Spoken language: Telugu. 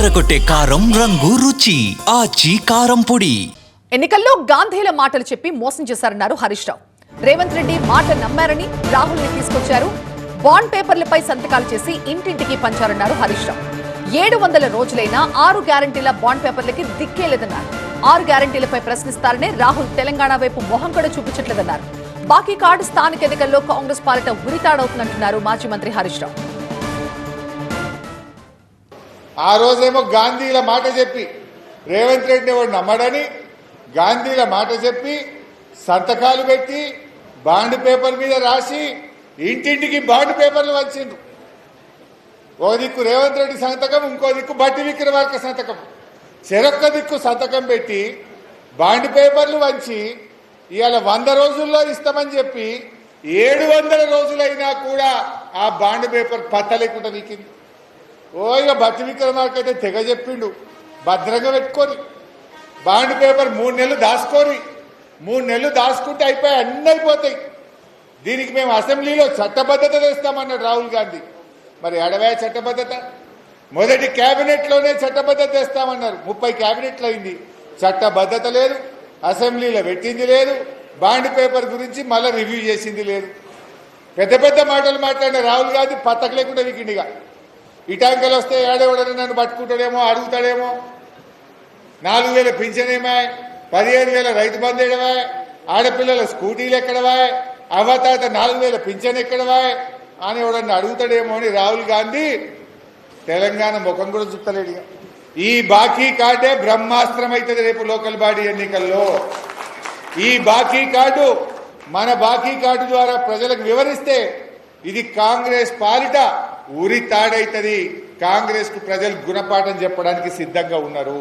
అదరగొట్టే కారం రంగు రుచి ఆచి కారం పొడి. ఎన్నికల్లో గాంధీల మాటలు చెప్పి మోసం చేశారన్నారు హరీష్ రావు. రేవంత్ రెడ్డి మాట నమ్మారని రాహుల్ ని తీసుకొచ్చారు. బాండ్ పేపర్లపై సంతకాలు చేసి ఇంటింటికి పంచారన్నారు హరీష్ రావు. 700 రోజులైనా 6 గ్యారంటీల బాండ్ పేపర్లకి దిక్కేలేదన్నారు. 6 గ్యారంటీలపై ప్రశ్నిస్తారనే రాహుల్ తెలంగాణ వైపు మొహం కూడా చూపించట్లేదన్నారు. బాకీ కార్డు స్థానిక ఎన్నికల్లో కాంగ్రెస్ పాలిట ఉరితాడవుతుందంటున్నారు మాజీ మంత్రి హరీష్ రావు. ఆ రోజేమో గాంధీల మాట చెప్పి రేవంత్ రెడ్డి వాడు నమ్మడని గాంధీల మాట చెప్పి సంతకాలు పెట్టి బాండ్ పేపర్ మీద రాసి ఇంటింటికి బాండ్ పేపర్లు వంచిండ్రు. ఓ దిక్కు రేవంత్ రెడ్డి సంతకం, ఇంకో దిక్కు బట్టి విక్రమార్క సంతకం, చెరొక్క దిక్కు సంతకం పెట్టి బాండ్ పేపర్లు వంచి ఇవాళ 100 రోజుల్లో ఇస్తామని చెప్పి 700 రోజులైనా కూడా ఆ బాండ్ పేపర్ పత్తలేకుండా వీకింది. ఇక బట్టి విక్రమార్క అయితే తెగ చెప్పిండు, భద్రంగా పెట్టుకొని బాండ్ పేపర్ 3 నెలలు దాచుకొని 3 నెలలు దాచుకుంటే అయిపోయి అన్నీ అయిపోతాయి. దీనికి మేము అసెంబ్లీలో చట్టబద్ధత తెస్తామన్నాడు రాహుల్ గాంధీ. మరి అడవే చట్టబద్ధత? మొదటి క్యాబినెట్లోనే చట్టబద్ధత తెస్తామన్నారు. 30 క్యాబినెట్లు అయింది, చట్టబద్ధత లేదు, అసెంబ్లీలో పెట్టింది లేదు, బాండ్ పేపర్ గురించి మళ్ళీ రివ్యూ చేసింది లేదు. పెద్ద పెద్ద మాటలు మాట్లాడిన రాహుల్ గాంధీ పత్తకు లేకుండా వికిండిగా. ఇటాంకలు వస్తే ఏడేవాడని నన్ను పట్టుకుంటాడేమో, అడుగుతాడేమో. 4,000 పింఛనేమా, 15,000 రైతు బంధు ఎడవా, ఆడపిల్లల స్కూటీలు ఎక్కడవా, అవ్వతాత 4,000 పింఛన్ ఎక్కడవా అని ఎవడన్నా అడుగుతాడేమో అని రాహుల్ గాంధీ తెలంగాణ ముఖం కూడా చూస్తలేడు. ఈ బాకీ కార్డే బ్రహ్మాస్త్రం అవుతుంది రేపు లోకల్ బాడీ ఎన్నికల్లో. ఈ బాకీ కార్డు, మన బాకీ కార్డు ద్వారా ప్రజలకు వివరిస్తే ఇది కాంగ్రెస్ పాలిట ఉరి తాడైతుంది. కాంగ్రెస్ కు ప్రజలు గుణపాఠం చెప్పడానికి సిద్ధంగా ఉన్నారు.